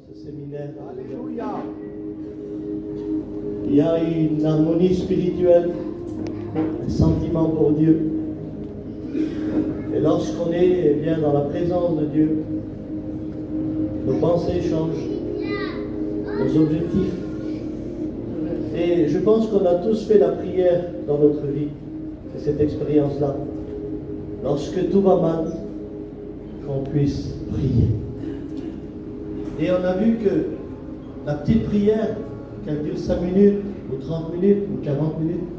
ce séminaire. Alléluia. Il y a une harmonie spirituelle, un sentiment pour Dieu. Et lorsqu'on est bien dans la présence de Dieu, nos pensées changent, nos objectifs. Et je pense qu'on a tous fait la prière dans notre vie, c'est cette expérience-là. Lorsque tout va mal, qu'on puisse prier. Et on a vu que la petite prière, qu'elle dure 5 minutes, ou 30 minutes, ou 40 minutes,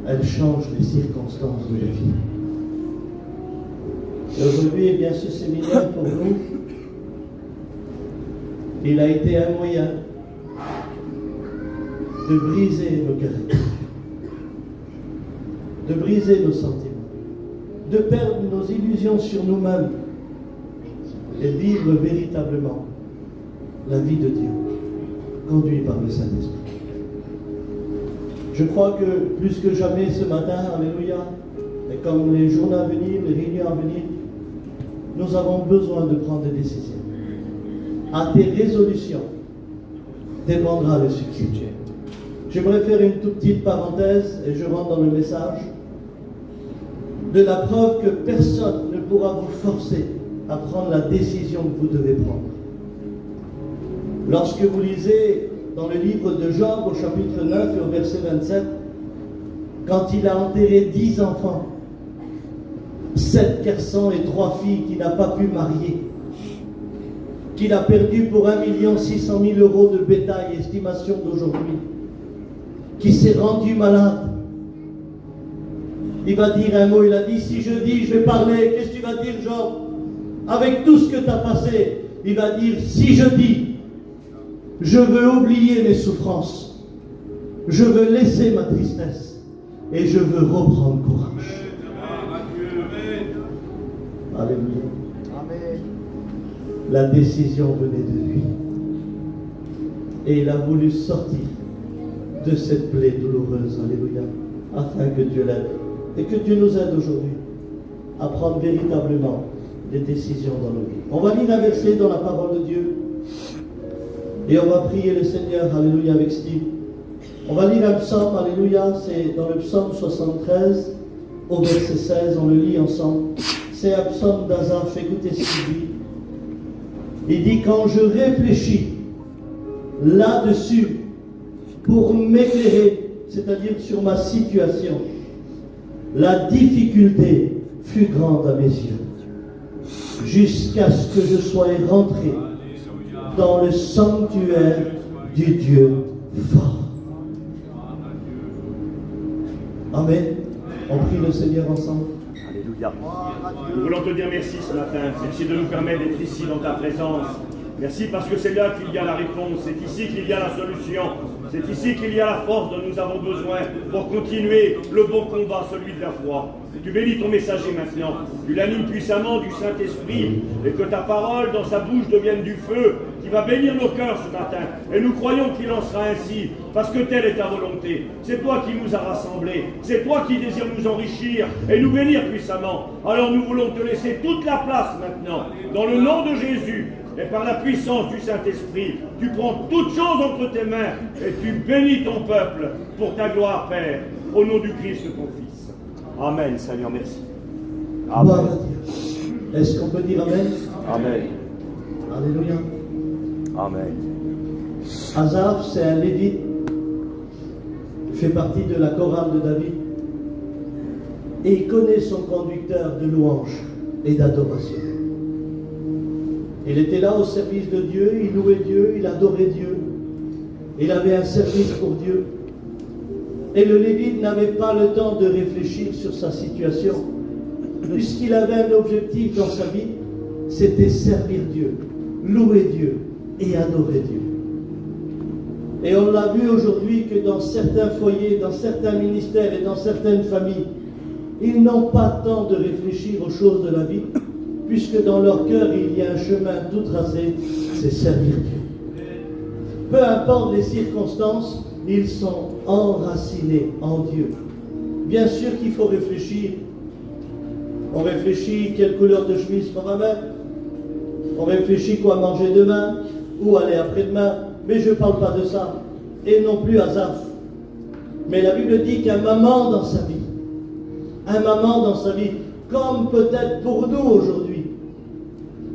elle change les circonstances de la vie. Et aujourd'hui, eh bien, ce séminaire pour nous, il a été un moyen de briser nos caractères, de briser nos sentiments, de perdre nos illusions sur nous-mêmes et vivre véritablement la vie de Dieu, conduit par le Saint-Esprit. Je crois que plus que jamais ce matin, alléluia, et comme les journées à venir, les réunions à venir, nous avons besoin de prendre des décisions. À tes résolutions dépendra le succès. J'aimerais faire une toute petite parenthèse, et je rentre dans le message, de la preuve que personne ne pourra vous forcer à prendre la décision que vous devez prendre. Lorsque vous lisez dans le livre de Job, au chapitre 9 et au verset 27, quand il a enterré 10 enfants, 7 garçons et 3 filles qu'il n'a pas pu marier, qu'il a perdu pour 1 600 000 € de bétail, estimation d'aujourd'hui, qui s'est rendu malade. Il va dire un mot, il a dit, si je dis, je vais parler, qu'est-ce que tu vas dire, Job? Avec tout ce que tu as passé, il va dire, si je dis, je veux oublier mes souffrances, je veux laisser ma tristesse, et je veux reprendre courage. Alléluia. Amen. La décision venait de lui. Et il a voulu sortir de cette plaie douloureuse, alléluia, afin que Dieu l'aide. Et que Dieu nous aide aujourd'hui à prendre véritablement des décisions dans nos vies. On va lire un verset dans la parole de Dieu. Et on va prier le Seigneur, alléluia, avec Steve. On va lire un psaume, alléluia, c'est dans le psaume 73, au verset 16, on le lit ensemble. C'est un psaume d'Asaph, écoutez ce qu'il dit. Il dit, quand je réfléchis là-dessus pour m'éclairer, c'est-à-dire sur ma situation, la difficulté fut grande à mes yeux, jusqu'à ce que je sois rentré dans le sanctuaire du Dieu fort. Amen. On prie le Seigneur ensemble. Alléluia. Nous voulons te dire merci ce matin. Merci de nous permettre d'être ici dans ta présence. Merci parce que c'est là qu'il y a la réponse. C'est ici qu'il y a la solution. C'est ici qu'il y a la force dont nous avons besoin pour continuer le bon combat, celui de la foi. Tu bénis ton messager maintenant. Tu l'animes puissamment du Saint-Esprit et que ta parole dans sa bouche devienne du feu qui va bénir nos cœurs ce matin. Et nous croyons qu'il en sera ainsi parce que telle est ta volonté. C'est toi qui nous as rassemblés. C'est toi qui désires nous enrichir et nous bénir puissamment. Alors nous voulons te laisser toute la place maintenant. Dans le nom de Jésus et par la puissance du Saint-Esprit, tu prends toutes choses entre tes mains et tu bénis ton peuple pour ta gloire, Père, au nom du Christ, ton Fils. Amen, Seigneur, merci. Gloire à Dieu. Est-ce qu'on peut dire Amen? Amen. Alléluia. Amen. Asaph, c'est un lévite. Il fait partie de la chorale de David. Et il connaît son conducteur de louange et d'adoration. Il était là au service de Dieu, il louait Dieu, il adorait Dieu. Il avait un service pour Dieu. Et le Lévite n'avait pas le temps de réfléchir sur sa situation, puisqu'il avait un objectif dans sa vie, c'était servir Dieu, louer Dieu et adorer Dieu. Et on l'a vu aujourd'hui que dans certains foyers, dans certains ministères et dans certaines familles, ils n'ont pas le temps de réfléchir aux choses de la vie, puisque dans leur cœur il y a un chemin tout tracé, c'est servir Dieu. Peu importe les circonstances, ils sont enracinés en Dieu. Bien sûr qu'il faut réfléchir. On réfléchit quelle couleur de chemise qu'on va mettre. On réfléchit quoi manger demain. ou aller après-demain, mais je ne parle pas de ça. Et non plus Asaph. Mais la Bible dit qu'un moment dans sa vie, comme peut-être pour nous aujourd'hui,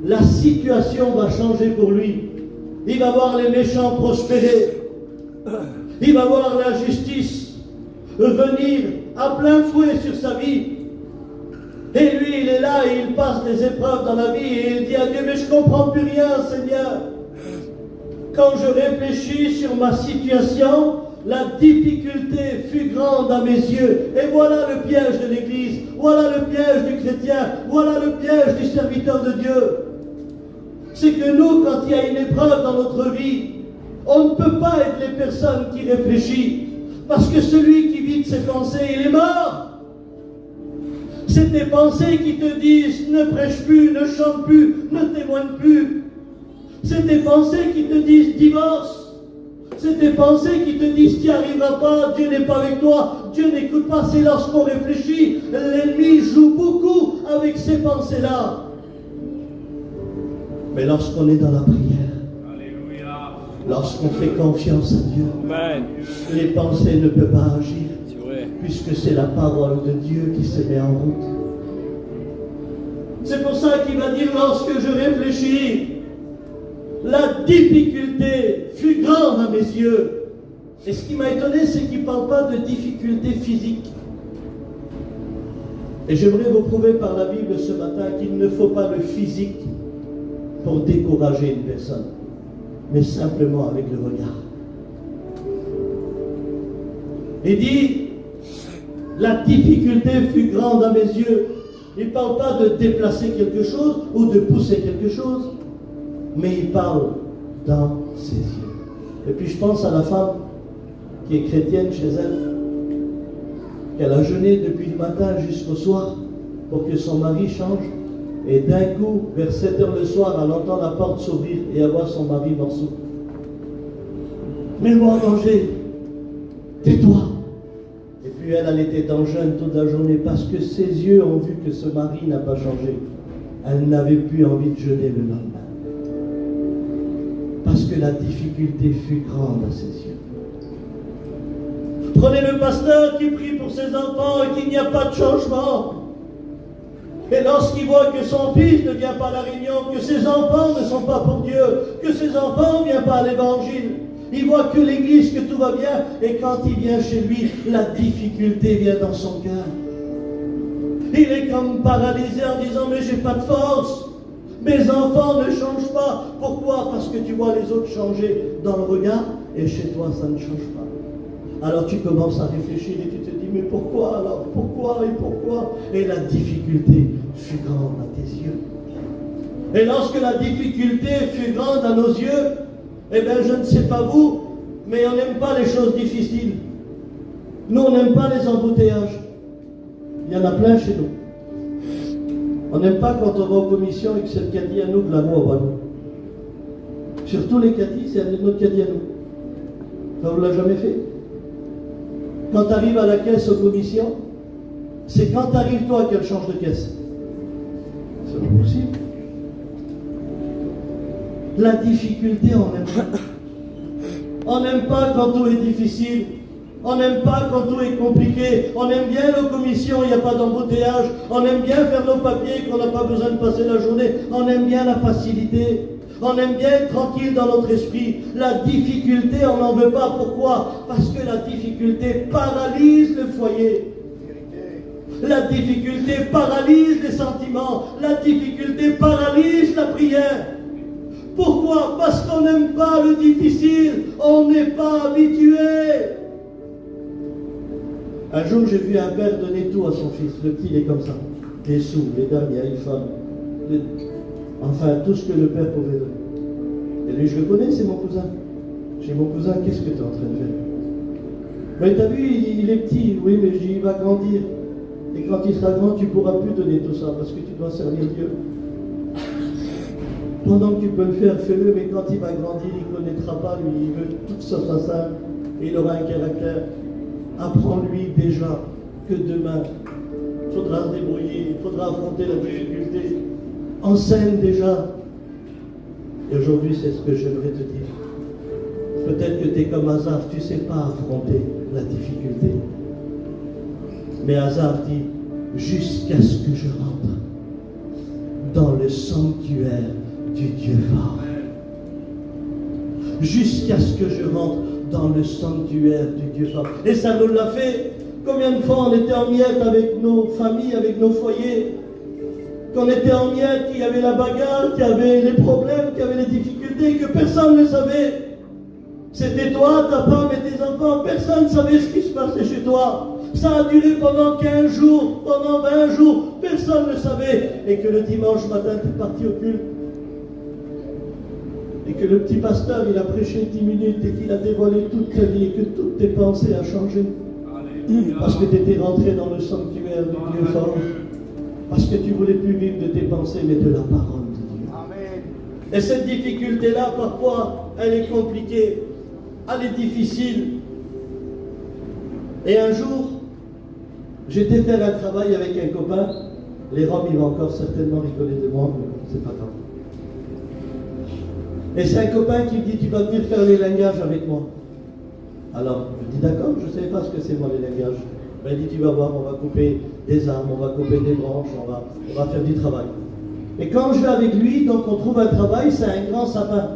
la situation va changer pour lui. Il va voir les méchants prospérer. Il va voir la justice venir à plein fouet sur sa vie. Et lui, il est là et il passe des épreuves dans la vie et il dit à Dieu, mais je ne comprends plus rien, Seigneur. Quand je réfléchis sur ma situation, la difficulté fut grande à mes yeux. Et voilà le piège de l'Église, voilà le piège du chrétien, voilà le piège du serviteur de Dieu. C'est que nous, quand il y a une épreuve dans notre vie, on ne peut pas être les personnes qui réfléchissent. Parce que celui qui vide ses pensées, il est mort. C'est tes pensées qui te disent ne prêche plus, ne chante plus, ne témoigne plus. C'est tes pensées qui te disent divorce. C'est tes pensées qui te disent tu n'y arriveras pas, Dieu n'est pas avec toi, Dieu n'écoute pas. C'est lorsqu'on réfléchit. L'ennemi joue beaucoup avec ces pensées-là. Mais lorsqu'on est dans la prière, lorsqu'on fait confiance à Dieu, les pensées ne peuvent pas agir, puisque c'est la parole de Dieu qui se met en route. C'est pour ça qu'il va dire, lorsque je réfléchis, la difficulté fut grande à mes yeux. Et ce qui m'a étonné, c'est qu'il ne parle pas de difficulté physique. Et j'aimerais vous prouver par la Bible ce matin qu'il ne faut pas le physique pour décourager une personne, mais simplement avec le regard. Il dit, la difficulté fut grande à mes yeux. Il ne parle pas de déplacer quelque chose ou de pousser quelque chose, mais il parle dans ses yeux. Et puis je pense à la femme qui est chrétienne chez elle, qu'elle a jeûné depuis le matin jusqu'au soir pour que son mari change. Et d'un coup, vers 7 h le soir, elle entend la porte s'ouvrir et elle voit son mari morceau. Mets-moi à manger, tais-toi. Et puis elle était dans le jeûne toute la journée parce que ses yeux ont vu que ce mari n'a pas changé. Elle n'avait plus envie de jeûner le lendemain. Parce que la difficulté fut grande à ses yeux. Prenez le pasteur qui prie pour ses enfants et qu'il n'y a pas de changement. Et lorsqu'il voit que son fils ne vient pas à la réunion, que ses enfants ne sont pas pour Dieu, que ses enfants ne viennent pas à l'évangile, il voit que l'église, que tout va bien, et quand il vient chez lui, la difficulté vient dans son cœur. Il est comme paralysé en disant, mais j'ai pas de force, mes enfants ne changent pas. Pourquoi? Parce que tu vois les autres changer dans le regard, et chez toi ça ne change pas. Alors tu commences à réfléchir et tu te dis, mais pourquoi alors? Pourquoi et pourquoi? Et la difficulté fut grande à tes yeux. Et lorsque la difficulté fut grande à nos yeux, eh bien je ne sais pas vous, mais on n'aime pas les choses difficiles. Nous on n'aime pas les embouteillages. Il y en a plein chez nous. On n'aime pas quand on va aux commissions et que c'est le caddie à nous de la voie à nous. Surtout les caddies, c'est notre caddie à nous. Ça vous l'a jamais fait? Quand tu arrives à la caisse aux commissions, c'est quand tu arrives toi qu'elle change de caisse. C'est pas possible. La difficulté, on n'aime pas. On n'aime pas quand tout est difficile. On n'aime pas quand tout est compliqué. On aime bien nos commissions, il n'y a pas d'embouteillage. On aime bien faire nos papiers, qu'on n'a pas besoin de passer la journée. On aime bien la facilité. On aime bien être tranquille dans notre esprit. La difficulté, on n'en veut pas. Pourquoi? Parce que la difficulté paralyse le foyer. La difficulté paralyse les sentiments. La difficulté paralyse la prière. Pourquoi? Parce qu'on n'aime pas le difficile. On n'est pas habitué. Un jour, j'ai vu un père donner tout à son fils. Le petit, il est comme ça. Des sous, les dames, il y a une femme. Enfin, tout ce que le père pouvait donner. Et lui, je le connais, c'est mon cousin. J'ai mon cousin, qu'est-ce que tu es en train de faire? Mais t'as vu, il est petit. Oui, mais il va grandir. Et quand il sera grand, tu ne pourras plus donner tout ça parce que tu dois servir Dieu. Pendant que tu peux le faire, fais-le, mais quand il va grandir, il ne connaîtra pas, lui, il veut que tout ça soit simple, et il aura un caractère. Apprends-lui déjà que demain, il faudra se débrouiller, il faudra affronter la difficulté. Enseigne déjà. Et aujourd'hui, c'est ce que j'aimerais te dire. Peut-être que tu es comme Asaph, tu ne sais pas affronter la difficulté. Mais Asaph dit, jusqu'à ce que je rentre dans le sanctuaire du Dieu fort. Jusqu'à ce que je rentre dans le sanctuaire du Dieu fort. Et ça nous l'a fait. Combien de fois on était en miettes avec nos familles, avec nos foyers, qu'on était en miettes, qu'il y avait la bagarre, qu'il y avait les problèmes, qu'il y avait les difficultés, que personne ne savait. C'était toi, ta femme et tes enfants, personne ne savait ce qui se passait chez toi. Ça a duré pendant 15 jours, pendant 20 jours, personne ne savait. Et que le dimanche matin, tu es parti au culte. Et que le petit pasteur, il a prêché 10 minutes et qu'il a dévoilé toute ta vie et que toutes tes pensées ont changé. Parce que tu étais rentré dans le sanctuaire du Dieu fort. Parce que tu ne voulais plus vivre de tes pensées, mais de la parole de Dieu. Amen. Et cette difficulté-là, parfois, elle est compliquée. Elle est difficile. Et un jour, j'étais faire un travail avec un copain. Les Roms, ils vont encore certainement rigoler de moi, mais c'est pas grave. Et c'est un copain qui me dit, tu vas venir faire les lingages avec moi. Alors, je dis d'accord, je ne savais pas ce que c'est moi les lingages. Ben, il dit, tu vas voir, on va couper des arbres, on va couper des branches, on va faire du travail. Et quand je vais avec lui, donc on trouve un travail, c'est un grand sapin.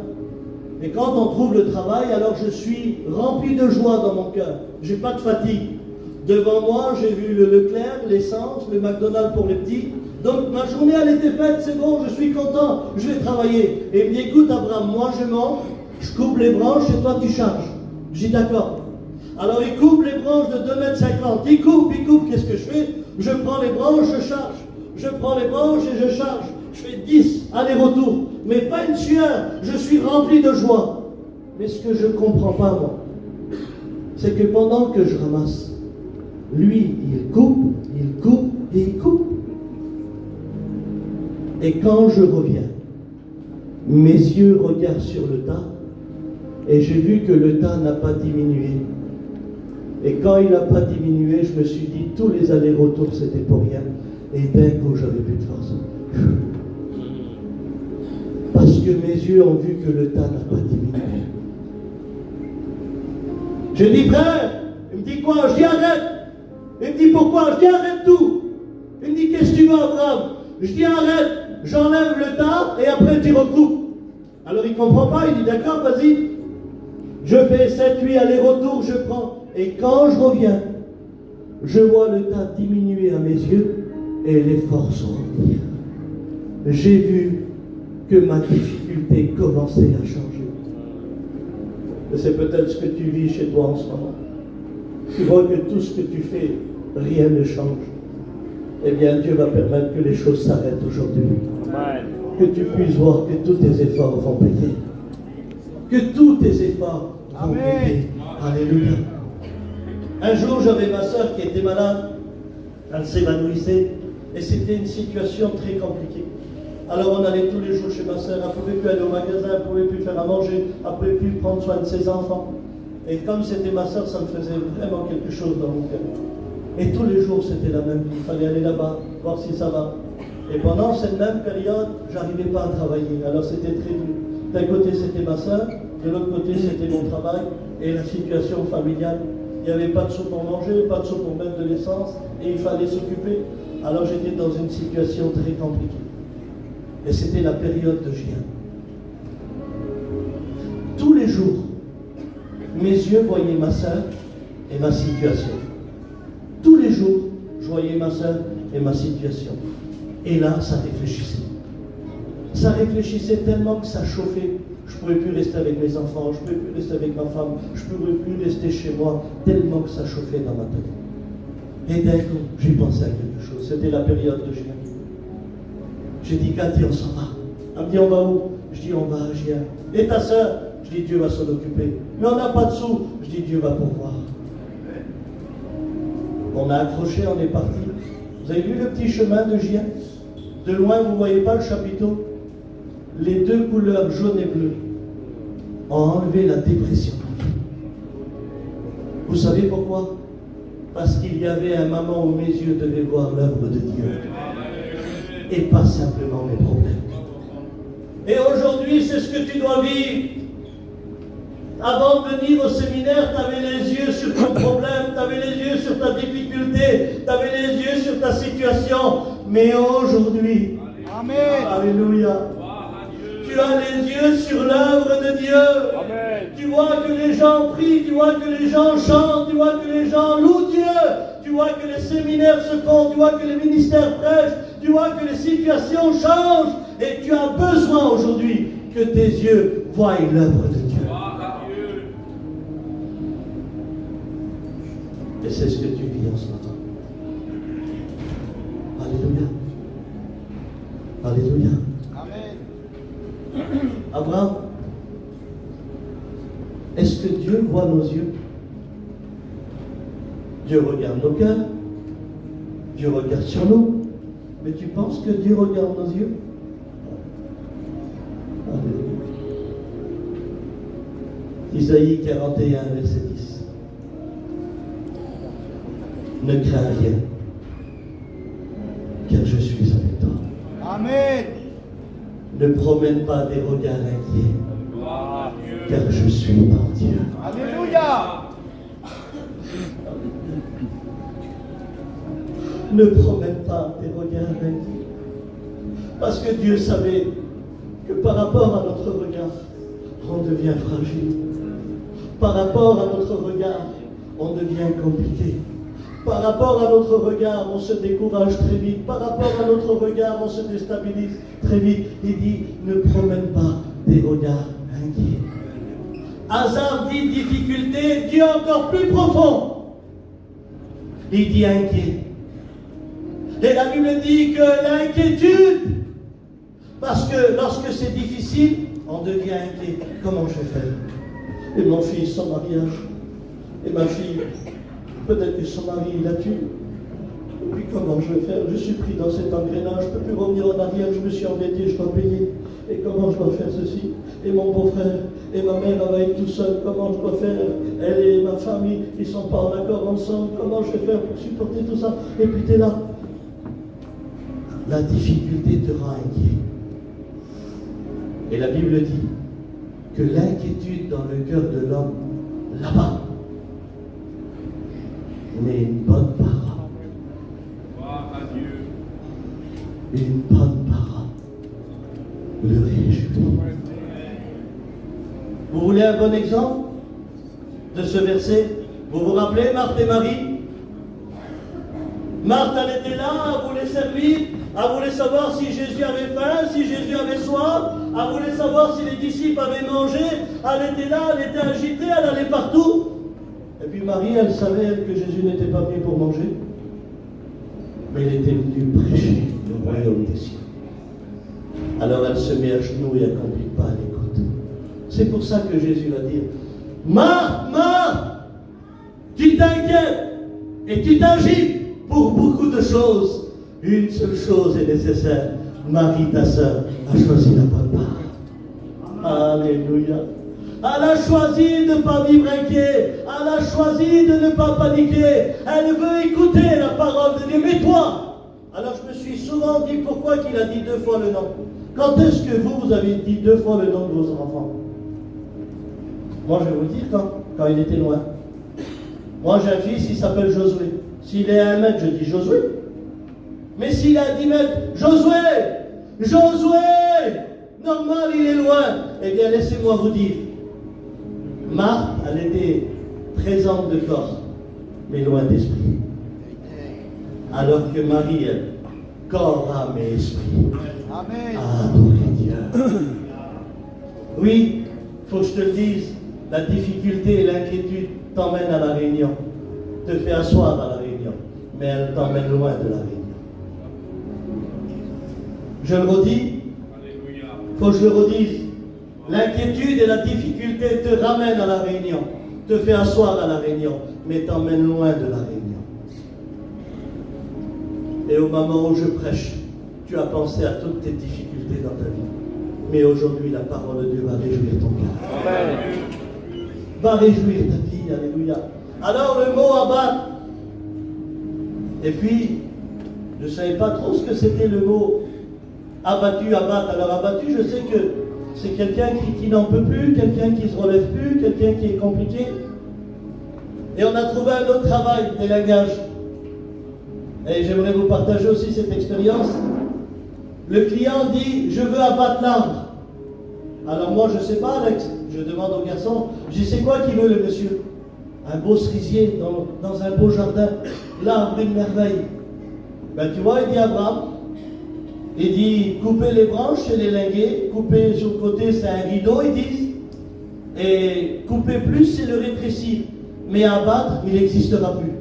Et quand on trouve le travail, alors je suis rempli de joie dans mon cœur. Je n'ai pas de fatigue. Devant moi, j'ai vu le Leclerc, l'essence, le McDonald's pour les petits. Donc ma journée, elle était faite, c'est bon, je suis content, je vais travailler. Et il me dit, écoute Abraham, moi je monte, je coupe les branches et toi tu charges. Je dis d'accord. Alors il coupe les branches de 2,50 m. Il coupe, qu'est-ce que je fais? Je prends les branches, je charge. Je prends les branches et je charge. Je fais 10 allers-retours. Mais pas une sueur, je suis rempli de joie. Mais ce que je ne comprends pas, moi, c'est que pendant que je ramasse, lui, il coupe et il coupe. Et quand je reviens, mes yeux regardent sur le tas et j'ai vu que le tas n'a pas diminué. Et quand il n'a pas diminué, je me suis dit, tous les allers-retours, c'était pour rien. Et d'un coup, j'avais plus de force. Parce que mes yeux ont vu que le tas n'a pas diminué. Je dis, frère, il me dit quoi? Je dis, arrête. Il me dit, pourquoi? Je dis, arrête tout. Il me dit, qu'est-ce que tu veux, Abraham? Je dis, arrête, j'enlève le tas et après tu recoupes. Alors il ne comprend pas, il dit, d'accord, vas-y. Je fais 7-8 allers-retours, je prends. Et quand je reviens, je vois le tas diminuer à mes yeux et les forces revenir. J'ai vu que ma difficulté commençait à changer. Et c'est peut-être ce que tu vis chez toi en ce moment. Tu vois que tout ce que tu fais, rien ne change. Eh bien, Dieu va permettre que les choses s'arrêtent aujourd'hui. Que tu puisses voir que tous tes efforts vont payer. Que tous tes efforts vont payer. Alléluia. Un jour, j'avais ma soeur qui était malade. Elle s'évanouissait. Et c'était une situation très compliquée. Alors on allait tous les jours chez ma soeur. Elle ne pouvait plus aller au magasin, elle ne pouvait plus faire à manger, elle ne pouvait plus prendre soin de ses enfants. Et comme c'était ma soeur, ça me faisait vraiment quelque chose dans mon cœur. Et tous les jours, c'était la même vie. Il fallait aller là-bas, voir si ça va. Et pendant cette même période, je n'arrivais pas à travailler. Alors c'était très dur. D'un côté, c'était ma soeur, de l'autre côté, c'était mon travail et la situation familiale. Il n'y avait pas de sous pour manger, pas de sous pour mettre de l'essence, et il fallait s'occuper. Alors j'étais dans une situation très compliquée. Et c'était la période de Gien. Tous les jours, mes yeux voyaient ma soeur et ma situation. Tous les jours, je voyais ma soeur et ma situation. Et là, ça réfléchissait. Ça réfléchissait tellement que ça chauffait. Je ne pouvais plus rester avec mes enfants, je ne pouvais plus rester avec ma femme, je ne pouvais plus rester chez moi, tellement que ça chauffait dans ma tête. Et d'un coup, j'ai pensé à quelque chose. C'était la période de Gien. J'ai dit, Cathy, on s'en va. Elle me dit, on va où? Je dis, on va à Gien. Et ta soeur? Je dis, Dieu va s'en occuper. Mais on n'a pas de sous. Je dis, Dieu va pourvoir. On a accroché, on est parti. Vous avez vu le petit chemin de Gien? De loin, vous ne voyez pas le chapiteau? Les deux couleurs jaune et bleu ont enlevé la dépression. Vous savez pourquoi? Parce qu'il y avait un moment où mes yeux devaient voir l'œuvre de Dieu. Et pas simplement mes problèmes. Et aujourd'hui, c'est ce que tu dois vivre. Avant de venir au séminaire, tu avais les yeux sur ton problème, tu avais les yeux sur ta difficulté, tu avais les yeux sur ta situation. Mais aujourd'hui, Amen. Alléluia, tu as les yeux sur l'œuvre de Dieu. Amen. Tu vois que les gens prient, tu vois que les gens chantent, tu vois que les gens louent Dieu. Tu vois que les séminaires se font, tu vois que les ministères prêchent, tu vois que les situations changent. Et tu as besoin aujourd'hui que tes yeux voient l'œuvre de Dieu. Et c'est ce que tu vis en ce matin. Alléluia. Alléluia. Amen. Abraham, est-ce que Dieu voit nos yeux? Dieu regarde nos cœurs. Dieu regarde sur nous. Mais tu penses que Dieu regarde nos yeux? Alléluia. Isaïe 41, verset 10. Ne crains rien, car je suis avec toi. Amen. Ne promène pas des regards inquiets, car je suis ton Dieu. Alléluia. Ne promène pas des regards inquiets. Parce que Dieu savait que par rapport à notre regard, on devient fragile. Par rapport à notre regard, on devient compliqué. Par rapport à notre regard, on se décourage très vite. Par rapport à notre regard, on se déstabilise très vite. Il dit, ne promène pas des regards inquiets. Hasard dit difficulté, Dieu encore plus profond. Il dit inquiet. Et la Bible dit que l'inquiétude, parce que lorsque c'est difficile, on devient inquiet. Comment je vais faire? Et mon fils, son mariage. Et ma fille, peut-être que son mari, il la tue. Et puis comment je vais faire? Je suis pris dans cet engrenage, je ne peux plus revenir en arrière, je me suis endetté, je dois payer. Et comment je dois faire ceci? Et mon beau-frère, et ma mère, elle va être tout seule, comment je dois faire? Elle et ma famille, ils ne sont pas en accord ensemble, comment je vais faire pour supporter tout ça? Et puis tu es là. La difficulté te rend inquiet. Et la Bible dit que l'inquiétude dans le cœur de l'homme, là-bas, n'est une bonne parole. Une bonne parole le réjouit. Vous voulez un bon exemple de ce verset? Vous vous rappelez Marthe et Marie? Marthe, elle était là, elle voulait servir, elle voulait savoir si Jésus avait faim, si Jésus avait soif, elle voulait savoir si les disciples avaient mangé, elle était là, elle était agitée, elle allait partout. Et puis Marie, elle savait elle, que Jésus n'était pas venu pour manger, mais il était venu prêcher le royaume des cieux. Alors elle se met à genoux et elle ne complique pas, elle écoute. C'est pour ça que Jésus va dire, Marthe, Marthe, tu t'inquiètes et tu t'agites pour beaucoup de choses. Une seule chose est nécessaire. Marie, ta sœur, a choisi la bonne part. Alléluia. Elle a choisi de ne pas vivre inquiet. Elle a choisi de ne pas paniquer. Elle veut écouter la parole de Dieu. Mais toi, alors je me suis souvent dit pourquoi qu'il a dit 2 fois le nom. Quand est-ce que vous avez dit 2 fois le nom de vos enfants? Moi, je vais vous le dire quand il était loin. Moi, j'ai un fils, il s'appelle Josué. S'il est à 1 mètre, je dis Josué. Mais s'il est à 10 mètres, Josué! Josué! Normal, il est loin. Eh bien, laissez-moi vous dire. Marthe, elle était présente de corps, mais loin d'esprit. Alors que Marie, elle, corps, âme et esprit, Amen. a adoré Dieu. Oui, il faut que je te le dise, la difficulté et l'inquiétude t'emmènent à la réunion, te fait asseoir à la réunion, mais elle t'emmène loin de la réunion. Je le redis, il faut que je le redise. L'inquiétude et la difficulté te ramènent à la réunion, te fait asseoir à la réunion, mais t'emmènent loin de la réunion. Et au moment où je prêche, tu as pensé à toutes tes difficultés dans ta vie. Mais aujourd'hui, la parole de Dieu va réjouir ton cœur. Amen. Va réjouir ta vie, alléluia. Alors le mot abattre. Et puis, je ne savais pas trop ce que c'était le mot abattu, abattre. Alors abattu, je sais que c'est quelqu'un qui n'en peut plus, quelqu'un qui ne se relève plus, quelqu'un qui est compliqué. Et on a trouvé un autre travail, des langages. Et j'aimerais vous partager aussi cette expérience. Le client dit, je veux abattre l'arbre. Alors moi, je ne sais pas, Alex, je demande au garçon, je dis, c'est quoi qu'il veut le monsieur? Un beau cerisier dans un beau jardin, l'arbre une merveille. Ben tu vois, il dit à Abraham, il dit, couper les branches, c'est les linguer, couper sur le côté, c'est un rideau, ils disent, et couper plus, c'est le rétrécir. Mais abattre, il n'existera plus.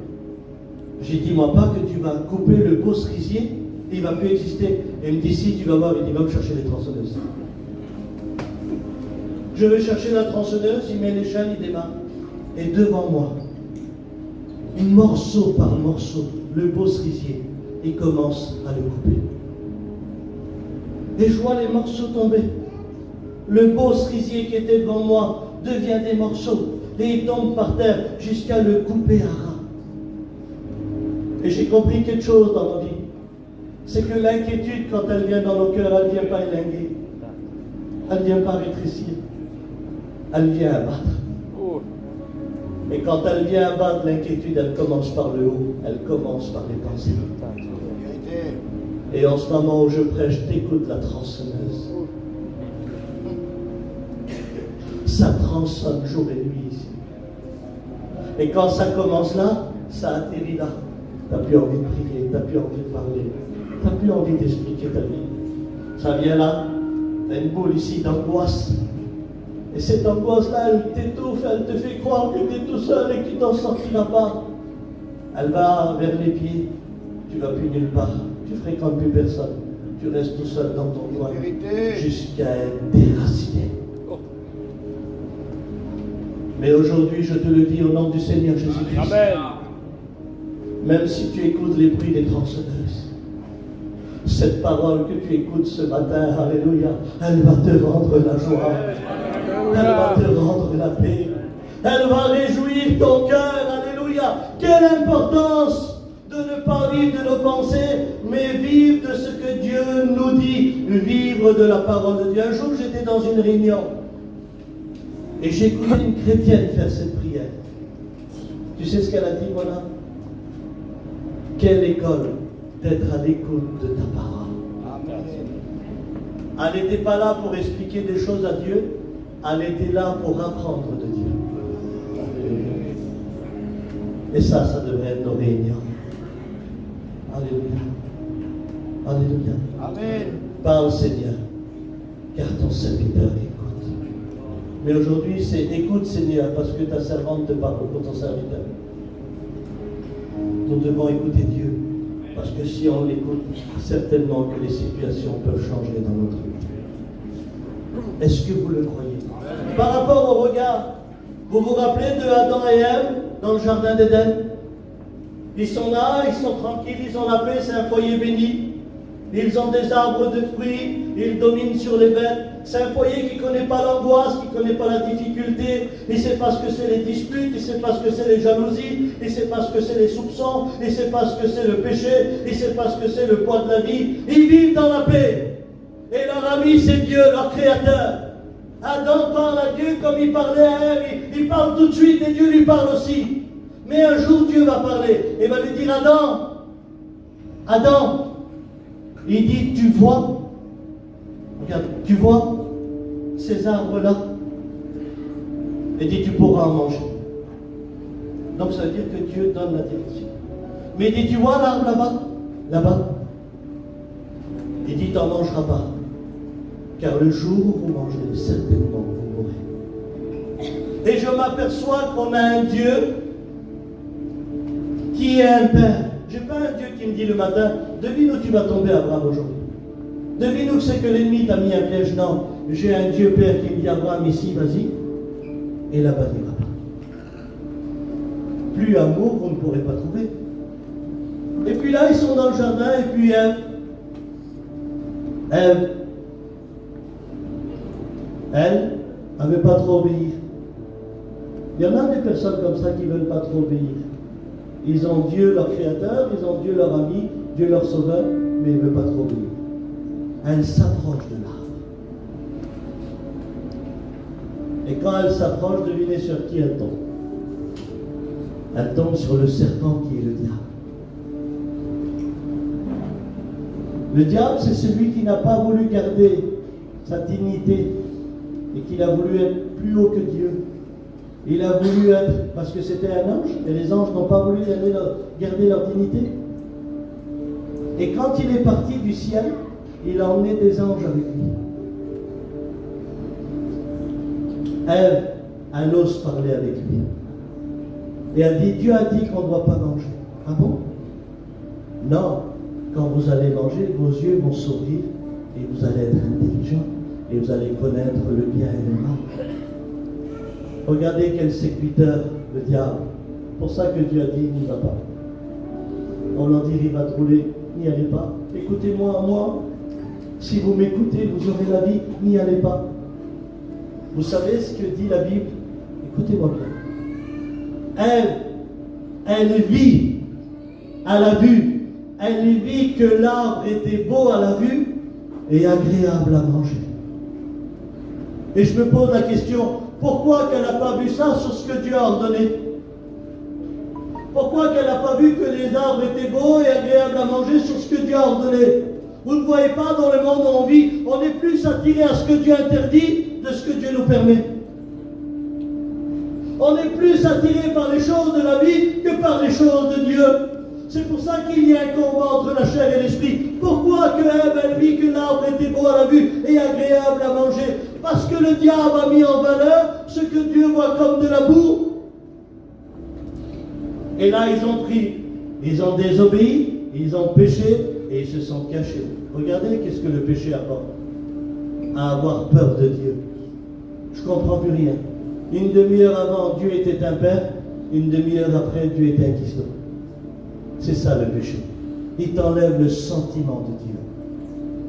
J'ai dit, moi pas que tu vas couper le beau cerisier, il ne va plus exister. Et il me dit, si, tu vas voir, il dit, va me chercher les tronçonneuses. Je vais chercher la tronçonneuse, il met l'échelle, il démarre. Et devant moi, morceau par morceau, le beau cerisier, il commence à le couper. Et je vois les morceaux tomber. Le beau cerisier qui était devant moi devient des morceaux. Et il tombe par terre jusqu'à le couper à ras. Et j'ai compris quelque chose dans ma vie. C'est que l'inquiétude, quand elle vient dans nos cœurs, elle ne vient pas élinguer. Elle ne vient pas rétrécir. Elle vient abattre. Et quand elle vient abattre, l'inquiétude, elle commence par le haut. Elle commence par les pensées. Et en ce moment où je prêche, t'écoutes la tronçonneuse. Ça tronçonne jour et nuit ici. Et quand ça commence là, ça atterrit là. Tu n'as plus envie de prier, tu n'as plus envie de parler, tu n'as plus envie d'expliquer ta vie. Ça vient là, tu as une boule ici d'angoisse. Et cette angoisse-là, elle t'étouffe, elle te fait croire que tu es tout seul et que tu t'en sortiras pas. Elle va vers les pieds, tu ne vas plus nulle part, tu ne fréquentes plus personne, tu restes tout seul dans ton coin jusqu'à être déraciné. Mais aujourd'hui, je te le dis au nom du Seigneur Jésus-Christ. Amen. Même si tu écoutes les bruits des tronçonneuses, cette parole que tu écoutes ce matin, alléluia, elle va te rendre la joie. Elle va te rendre la paix. Elle va réjouir ton cœur, alléluia. Quelle importance de ne pas vivre de nos pensées, mais vivre de ce que Dieu nous dit, vivre de la parole de Dieu. Un jour, j'étais dans une réunion et j'ai écouté une chrétienne faire cette prière. Tu sais ce qu'elle a dit, voilà? Quelle école d'être à l'écoute de ta parole. Amen. Elle n'était pas là pour expliquer des choses à Dieu, elle était là pour apprendre de Dieu. Et ça devrait être nos réunions. Alléluia. Alléluia. Amen. Parle Seigneur, car ton serviteur écoute. Mais aujourd'hui, c'est écoute Seigneur, parce que ta servante te parle pour ton serviteur. Nous devons écouter Dieu, parce que si on l'écoute, certainement que les situations peuvent changer dans notre vie. Est-ce que vous le croyez? Par rapport au regard, vous vous rappelez de Adam et Ève dans le jardin d'Éden? Ils sont là, ils sont tranquilles, ils ont la paix, c'est un foyer béni. Ils ont des arbres de fruits, ils dominent sur les bêtes. C'est un foyer qui ne connaît pas l'angoisse, qui ne connaît pas la difficulté. Il ne sait pas ce que c'est les disputes, il ne sait pas ce que c'est les jalousies, il ne sait pas ce que c'est les soupçons, il ne sait pas ce que c'est le péché, il ne sait pas ce que c'est le poids de la vie. Ils vivent dans la paix. Et leur ami, c'est Dieu, leur créateur. Adam parle à Dieu comme il parlait à Ève. Il parle tout de suite et Dieu lui parle aussi. Mais un jour, Dieu va parler et va lui dire, Adam, il dit, tu vois, regarde, tu vois ces arbres-là? Il dit, tu pourras en manger. Donc ça veut dire que Dieu donne la direction. Mais il dit, tu vois l'arbre là-bas? Là-bas. Il dit, tu n'en mangeras pas. Car le jour où vous mangerez, certainement vous mourrez. Et je m'aperçois qu'on a un Dieu qui est un Père. Je n'ai pas un Dieu qui me dit le matin, devine où tu vas tomber, Abraham, aujourd'hui. Devine où c'est que l'ennemi t'a mis un piège. Non, j'ai un Dieu Père qui me dit, Abraham, ici, vas-y, et là-bas, n'ira pas. Plus amour, vous ne pourrez pas trouver. Et puis là, ils sont dans le jardin, et puis elle n'avait pas trop obéi. Il y en a des personnes comme ça qui ne veulent pas trop obéir. Ils ont Dieu leur créateur, ils ont Dieu leur ami, Dieu leur sauveur, mais ils ne veulent pas trop obéir. elle s'approche de l'arbre. Et quand elle s'approche, devinez sur qui elle tombe. Elle tombe sur le serpent qui est le diable. Le diable, c'est celui qui n'a pas voulu garder sa dignité et qui a voulu être plus haut que Dieu. Il a voulu être, parce que c'était un ange, et les anges n'ont pas voulu garder leur dignité. Et quand il est parti du ciel, il a emmené des anges avec lui. Ève, elle ose parler avec lui. Et elle dit, Dieu a dit qu'on ne doit pas manger. Ah bon? Non. Quand vous allez manger, vos yeux vont s'ouvrir et vous allez être intelligent et vous allez connaître le bien et le mal. Regardez quel sécuteur, le diable. C'est pour ça que Dieu a dit, n'y va pas. On leur dit, il va te rouler, n'y allez pas. Écoutez-moi, moi. Si vous m'écoutez, vous aurez la vie, n'y allez pas. Vous savez ce que dit la Bible? Écoutez-moi bien. Elle vit à la vue. Elle vit que l'arbre était beau à la vue et agréable à manger. Et je me pose la question, pourquoi qu'elle n'a pas vu ça sur ce que Dieu a ordonné? Pourquoi qu'elle n'a pas vu que les arbres étaient beaux et agréables à manger sur ce que Dieu a ordonné? Vous ne voyez pas, dans le monde où on vit, on est plus attiré à ce que Dieu interdit de ce que Dieu nous permet. On est plus attiré par les choses de la vie que par les choses de Dieu. C'est pour ça qu'il y a un combat entre la chair et l'esprit. Pourquoi que Ève, elle vit que l'arbre était beau à la vue et agréable à manger? Parce que le diable a mis en valeur ce que Dieu voit comme de la boue. Et là, ils ont pris, ils ont désobéi, ils ont péché et ils se sont cachés. Regardez qu'est-ce que le péché apporte. À avoir peur de Dieu. Je ne comprends plus rien. Une demi-heure avant, Dieu était un père. Une demi-heure après, Dieu était un cuistot. C'est ça le péché. Il t'enlève le sentiment de Dieu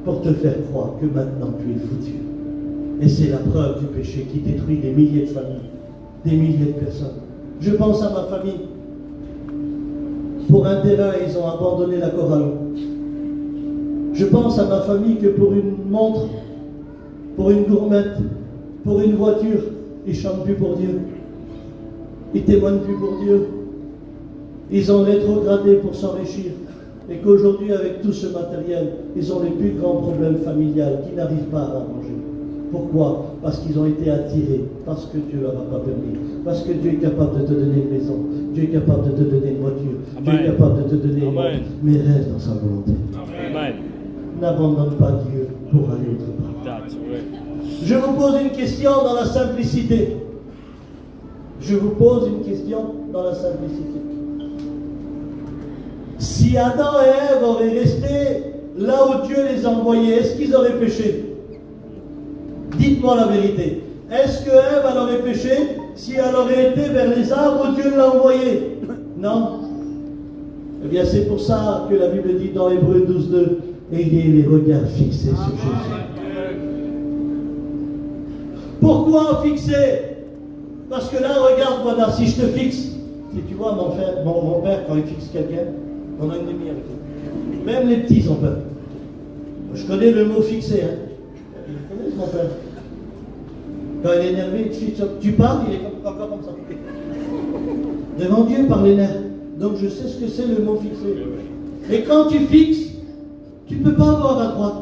pour te faire croire que maintenant tu es foutu. Et c'est la preuve du péché qui détruit des milliers de familles, des milliers de personnes. Je pense à ma famille. Pour un terrain, ils ont abandonné la chorale. Je pense à ma famille que pour une montre, pour une gourmette, pour une voiture, ils ne chantent plus pour Dieu. Ils ne témoignent plus pour Dieu. Ils ont rétrogradé pour s'enrichir. Et qu'aujourd'hui, avec tout ce matériel, ils ont les plus grands problèmes familiales qui n'arrivent pas à arranger. Pourquoi? Parce qu'ils ont été attirés, parce que Dieu ne leur a pas permis. Parce que Dieu est capable de te donner une maison. Dieu est capable de te donner une voiture. Amen. Dieu est capable de te donner une montre. Mais reste dans sa volonté. Amen. N'abandonne pas Dieu pour aller autre part. Je vous pose une question dans la simplicité. Je vous pose une question dans la simplicité. Si Adam et Ève auraient resté là où Dieu les a envoyés, est-ce qu'ils auraient péché? Dites-moi la vérité. Est-ce que Ève elle aurait péché si elle aurait été vers les arbres où Dieu l'a envoyé? Non. Eh bien, c'est pour ça que la Bible dit dans Hébreux 12:2, ayez les regards fixés sur Jésus. Pourquoi fixer? Parce que là, regarde, voilà, si je te fixe, si tu vois mon père, quand il fixe quelqu'un, on a une demi avec lui. Même les petits ont peur. Je connais le mot fixer. Hein. Ils connaissent mon père. Quand il est énervé, tu parles, il est encore comme ça. Devant Dieu, par les nerfs. Donc je sais ce que c'est le mot fixer. Et quand tu fixes, tu ne peux pas avoir à droite.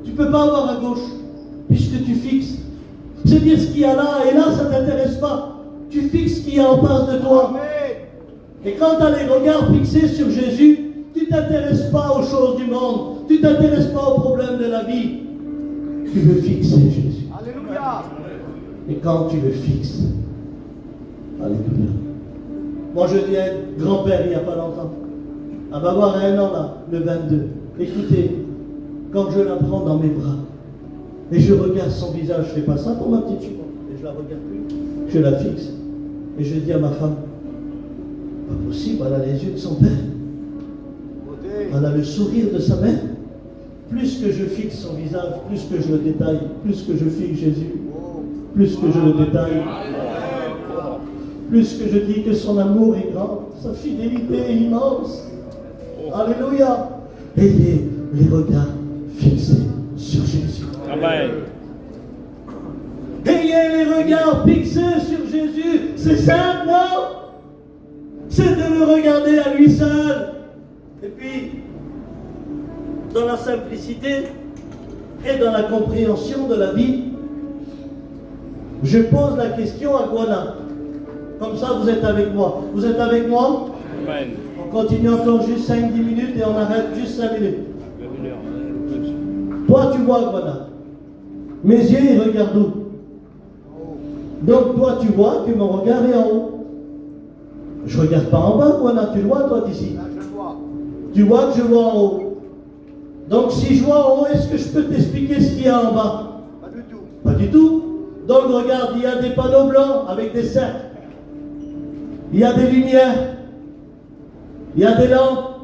Tu ne peux pas avoir à gauche. Puisque tu fixes. C'est dire ce qu'il y a là, et là, ça ne t'intéresse pas. Tu fixes ce qu'il y a en face de toi. Amen. Et quand tu as les regards fixés sur Jésus, tu ne t'intéresses pas aux choses du monde. Tu ne t'intéresses pas aux problèmes de la vie. Tu veux fixer Jésus. Alléluia. Et quand tu le fixes, alléluia. Moi, je viens être grand-père il n'y a pas longtemps. Elle va avoir 1 an là, le 22. Écoutez, quand je la prends dans mes bras, et je regarde son visage, je ne fais pas ça pour ma petite fille, et je la regarde plus. Je la fixe, et je dis à ma femme, pas possible, elle a les yeux de son père. Elle a le sourire de sa mère. Plus que je fixe son visage, plus que je le détaille, plus que je fixe Jésus, plus que je le détaille, plus que je dis que son amour est grand, sa fidélité est immense. Alléluia. Ayez les regards fixés sur Jésus. Amen. Ayez les regards fixés sur Jésus. C'est simple, non? C'est de le regarder à lui seul. Et puis, dans la simplicité et dans la compréhension de la vie, je pose la question à Guana. Comme ça, vous êtes avec moi. Vous êtes avec moi? Amen. On continue encore juste 5-10 minutes et on arrête juste 5 minutes. Toi, tu vois, Guana. Mes yeux, ils regardent où? Donc, toi, tu vois que mon regard est en haut. Je ne regarde pas en bas, Guana. Tu le vois, toi, d'ici? Là, je vois. Tu vois que je vois en haut. Donc, si je vois en haut, est-ce que je peux t'expliquer ce qu'il y a en bas? Pas du tout. Pas du tout. Donc, regarde, il y a des panneaux blancs avec des cercles. Il y a des lumières. Il y a des lampes.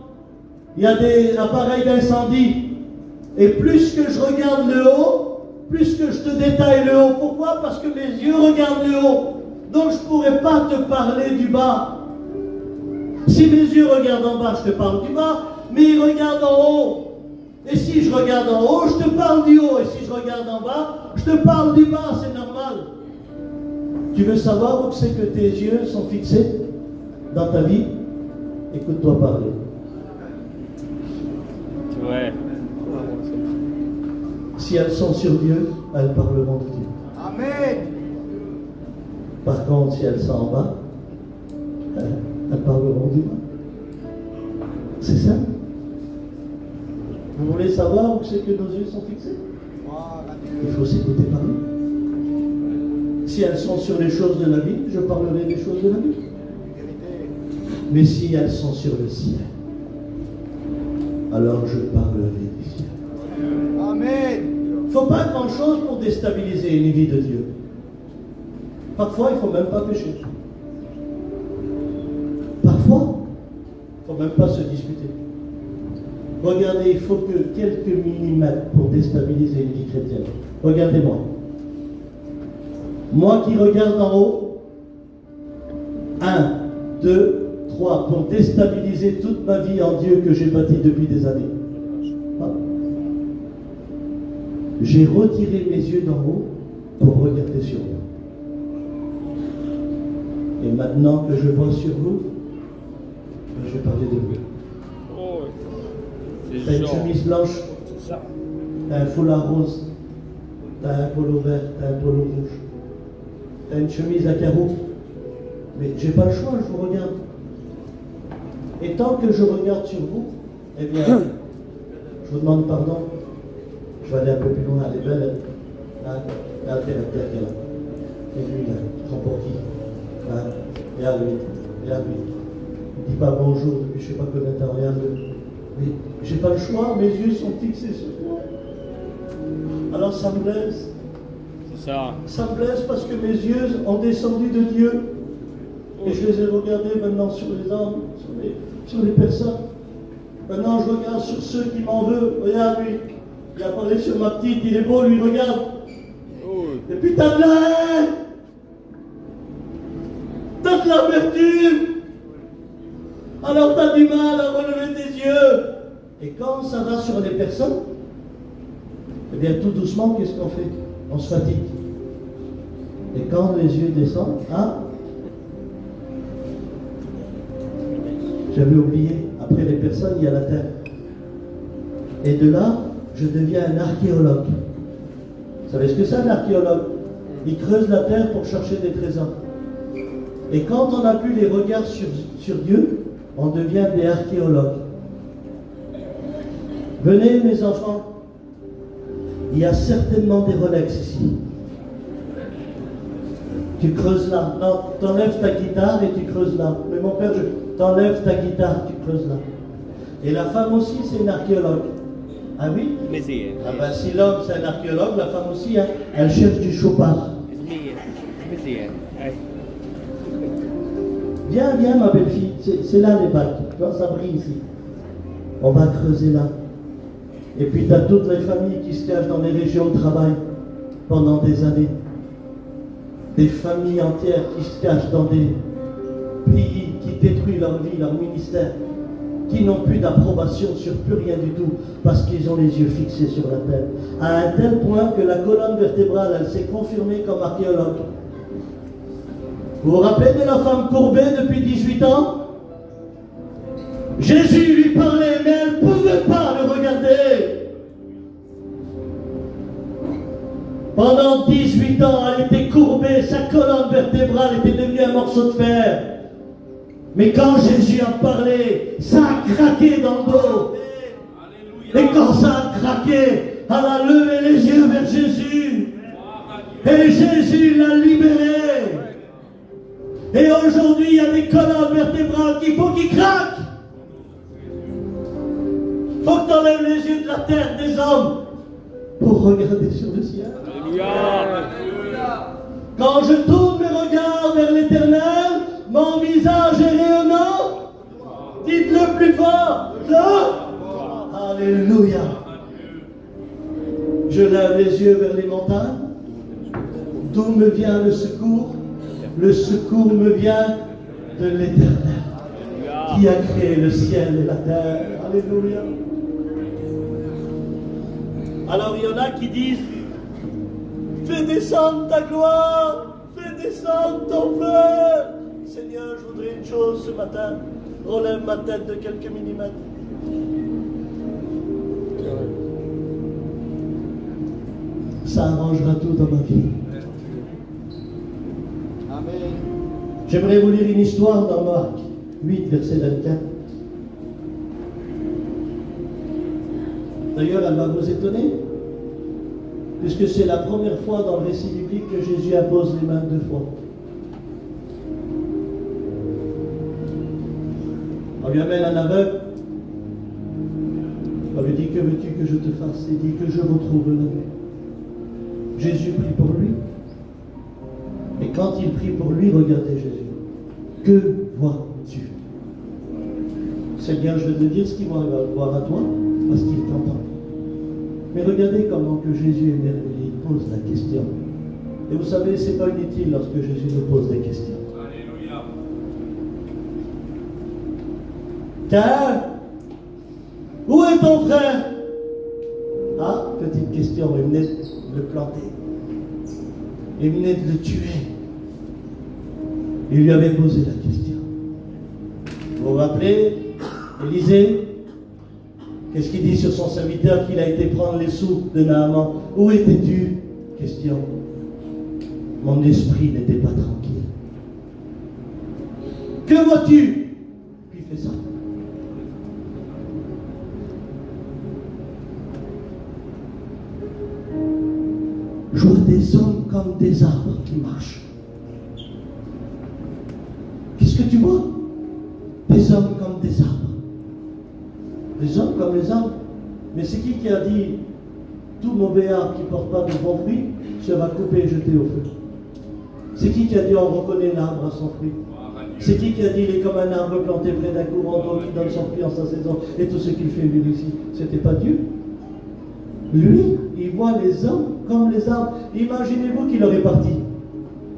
Il y a des appareils d'incendie. Et plus que je regarde le haut, plus que je te détaille le haut. Pourquoi? Parce que mes yeux regardent le haut. Donc, je ne pourrais pas te parler du bas. Si mes yeux regardent en bas, je te parle du bas. Mais ils regardent en haut. Et si je regarde en haut, je te parle du haut. Et si je regarde en bas, je te parle du bas. C'est normal. Tu veux savoir où c'est que tes yeux sont fixés dans ta vie? Écoute-toi parler. Ouais. Si elles sont sur Dieu, elles parleront de Dieu. Amen. Par contre, si elles sont en bas, elles parleront du bas. C'est ça. Vous voulez savoir où c'est que nos yeux sont fixés? Gloire à Dieu. Il faut s'écouter parler. Si elles sont sur les choses de la vie, je parlerai des choses de la vie. Vérité. Mais si elles sont sur le ciel, alors je parlerai du ciel. Amen. Il ne faut pas grand-chose pour déstabiliser une vie de Dieu. Parfois, il ne faut même pas pécher. Parfois, il ne faut même pas se disputer. Regardez, il faut que quelques millimètres pour déstabiliser une vie chrétienne. Regardez-moi. Moi qui regarde en haut, 1, 2, 3, pour déstabiliser toute ma vie en Dieu que j'ai bâtie depuis des années. Ah. J'ai retiré mes yeux d'en haut pour regarder sur vous. Et maintenant que je vois sur vous, je vais parler de vous. Oh, T'as une chemise blanche, c'est ça. t'as un foulard rose, t'as un polo vert, t'as un polo rouge, t'as une chemise à carreaux. Mais j'ai pas le choix, je vous regarde. Et tant que je regarde sur vous, eh bien, je vous demande pardon. Je vais aller un peu plus loin, elle est belle, elle. Hein? Regarde qu'elle a. Et lui, là, il prend pour qui? Hein? Regarde lui, regarde lui. Il ne dit pas bonjour depuis je ne sais pas combien de temps, regarde-le. Mais j'ai pas le choix, mes yeux sont fixés sur moi. Alors ça me blesse. C'est ça. Ça me blesse parce que mes yeux ont descendu de Dieu. Et je les ai regardés maintenant sur les hommes, sur les personnes. Maintenant je regarde sur ceux qui m'en veulent. Regarde lui. Il a parlé sur ma petite, il est beau, lui, regarde. Et puis t'as de la haine. T'as de l'amertume. Alors t'as du mal à relever tes yeux. Et quand ça va sur les personnes, eh bien tout doucement, qu'est-ce qu'on fait? On se fatigue. Et quand les yeux descendent, ah, j'avais oublié, après les personnes, il y a la terre. Et de là, je deviens un archéologue. Vous savez ce que c'est un archéologue? Il creuse la terre pour chercher des trésors. Et quand on a plus les regards sur Dieu, on devient des archéologues. Venez mes enfants, il y a certainement des Rolex ici. Tu creuses là. Non, t'enlèves ta guitare et tu creuses là. Mais mon père, t'enlèves ta guitare, tu creuses là. Et la femme aussi, c'est une archéologue. Ah oui? Ah ben, si l'homme c'est un archéologue, la femme aussi, hein, elle cherche du chopard. Viens, viens ma belle-fille, c'est là les bacs, tu vois, ça brille ici. On va creuser là. Et puis tu as toutes les familles qui se cachent dans les régions de travail pendant des années. Des familles entières qui se cachent dans des pays qui détruisent leur vie, leur ministère. qui n'ont plus d'approbation sur plus rien du tout, parce qu'ils ont les yeux fixés sur la terre. À un tel point que la colonne vertébrale, elle s'est confirmée comme archéologue. Vous vous rappelez de la femme courbée depuis 18 ans? Jésus lui parlait, mais elle ne pouvait pas le regarder. Pendant 18 ans, elle était courbée, sa colonne vertébrale était devenue un morceau de fer. Mais quand Jésus a parlé, ça a craqué dans le dos. Et quand ça a craqué, elle a levé les yeux vers Jésus. Et Jésus l'a libérée. Et aujourd'hui, il y a des colonnes vertébrales qu'il faut qu'ils craquent. Il faut que tu enlèves les yeux de la terre des hommes pour regarder sur le ciel. Quand je tourne mes regards vers l'éternel, mon visage est rayonnant. Dites-le plus fort. Alléluia. Je lève les yeux vers les montagnes. D'où me vient le secours? Le secours me vient de l'éternel qui a créé le ciel et la terre. Alléluia. Alors il y en a qui disent: fais descendre ta gloire, fais descendre ton feu. Seigneur, je voudrais une chose ce matin: relève ma tête de quelques millimètres. Ça arrangera tout dans ma vie. Amen. J'aimerais vous lire une histoire dans Marc 8, verset 24. D'ailleurs, elle va vous étonner, puisque c'est la première fois dans le récit biblique que Jésus impose les mains 2 fois. On lui amène un aveugle. On lui dit: que veux-tu que je te fasse? Il dit: que je retrouve la vue. Jésus prie pour lui. Et quand il prie pour lui, regardez Jésus. Que vois-tu? Seigneur, je vais te dire ce qu'il va voir à toi, parce qu'il t'entend. Mais regardez comment que Jésus est merveilleux, il pose la question. Et vous savez, ce n'est pas inutile lorsque Jésus nous pose des questions. Alléluia. Car, où est ton frère? Ah, petite question, il venait de le planter. Il venait de le tuer. Il lui avait posé la question. Vous vous rappelez, Élisée, qu'est-ce qu'il dit sur son serviteur qu'il a été prendre les sous de Naaman? Où étais-tu? Question. Mon esprit n'était pas tranquille. Que vois-tu? Puis il fait ça. Je vois des hommes comme des arbres qui marchent. Qu'est-ce que tu vois? Des hommes comme des arbres. Des hommes comme les arbres. Mais c'est qui a dit: tout mauvais arbre qui ne porte pas de bons fruits sera coupé et jeté au feu? C'est qui a dit: on reconnaît l'arbre à son fruit? C'est qui a dit: il est comme un arbre planté près d'un courant d'eau qui donne son fruit en sa saison, et tout ce qu'il fait lui ici? C'était pas Dieu? Lui, il voit les hommes comme les arbres. Imaginez-vous qu'il aurait parti.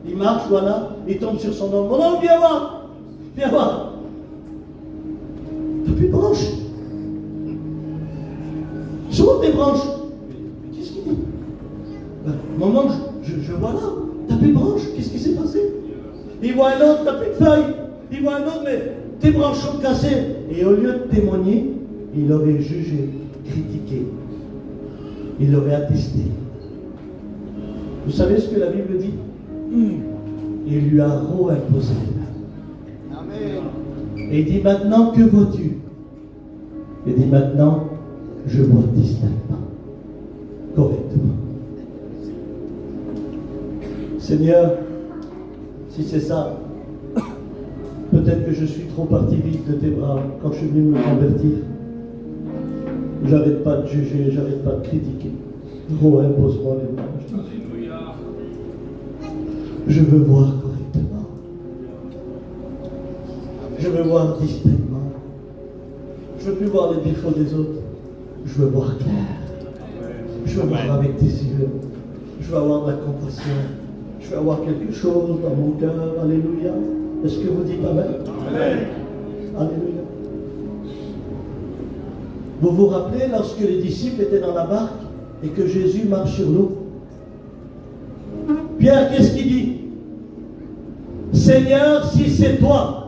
Il marche, voilà, il tombe sur son homme. Mon homme, viens voir! Viens voir! T'as plus de branches. Sont tes branches? Qu'est-ce qu'il dit? Ben, mon homme, je vois là. T'as plus de branches. Qu'est-ce qui s'est passé? Il voit un autre, t'as plus de feuilles. Il voit un autre, mais tes branches sont cassées. Et au lieu de témoigner, il aurait jugé, critiqué. Il l'aurait attesté. Vous savez ce que la Bible dit? Il lui a imposé les mains. Amen. Et il dit: maintenant, que vois-tu? Il dit: maintenant, je vois distinctement, correctement. Seigneur, si c'est ça, peut-être que je suis trop parti vite de tes bras quand je suis venu me convertir. J'arrête pas de juger, j'arrête pas de critiquer. Impose-moi les mains. Je veux voir correctement. Je veux voir distinctement. Je veux plus voir les défauts des autres. Je veux voir clair. Je veux voir avec tes yeux. Je veux avoir de la compassion. Je veux avoir quelque chose dans mon cœur. Alléluia. Est-ce que vous dites Amen? Amen. Alléluia. Vous vous rappelez lorsque les disciples étaient dans la barque et que Jésus marche sur l'eau? Pierre, qu'est-ce qu'il dit? Seigneur, si c'est toi,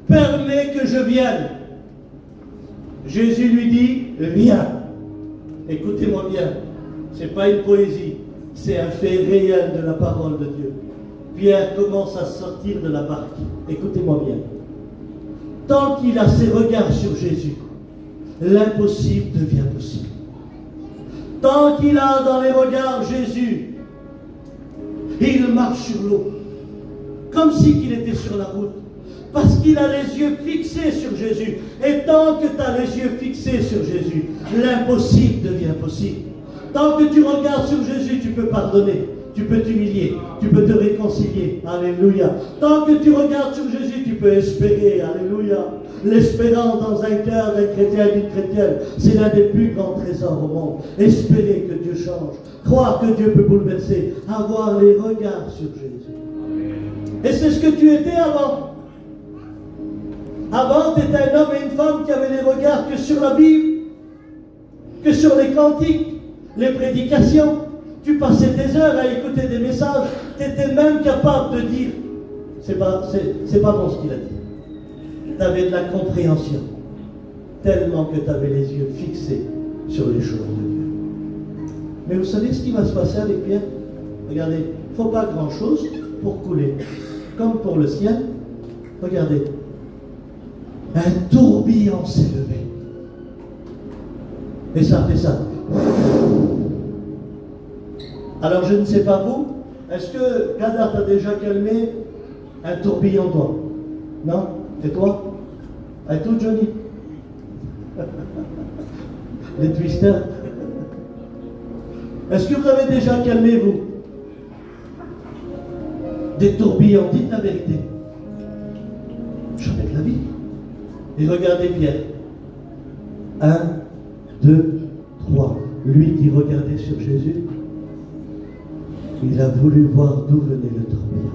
permets que je vienne. Jésus lui dit, viens. Écoutez-moi bien, ce n'est pas une poésie, c'est un fait réel de la parole de Dieu. Pierre commence à sortir de la barque. Écoutez-moi bien. Tant qu'il a ses regards sur Jésus, l'impossible devient possible. Tant qu'il a dans les regards Jésus, il marche sur l'eau, comme si qu'il était sur la route, parce qu'il a les yeux fixés sur Jésus. Et tant que tu as les yeux fixés sur Jésus, l'impossible devient possible. Tant que tu regardes sur Jésus, tu peux pardonner, tu peux t'humilier, tu peux te réconcilier. Alléluia. Tant que tu regardes sur Jésus, tu peux espérer. Alléluia. L'espérance dans un cœur d'un chrétien et d'une chrétienne, c'est l'un des plus grands trésors au monde. Espérer que Dieu change, croire que Dieu peut bouleverser, avoir les regards sur Jésus. Et c'est ce que tu étais avant. Avant, tu étais un homme et une femme qui avaient les regards que sur la Bible, que sur les cantiques, les prédications. Tu passais des heures à écouter des messages. Tu étais même capable de dire, c'est pas bon ce qu'il a dit. Tu avais de la compréhension, tellement que tu avais les yeux fixés sur les choses de Dieu. Mais vous savez ce qui va se passer avec Pierre? Regardez, il ne faut pas grand-chose pour couler. Comme pour le ciel, regardez, un tourbillon s'est levé. Et ça fait ça. Alors je ne sais pas vous, est-ce que Gadar t'a déjà calmé un tourbillon toi? Non? Et toi? Et tout, Johnny? Les twisters? Est-ce que vous avez déjà calmé, vous, des tourbillons? Dites la vérité. Jamais de la vie. Et regardez Pierre. 1, 2, 3. Lui qui regardait sur Jésus, il a voulu voir d'où venait le tourbillon.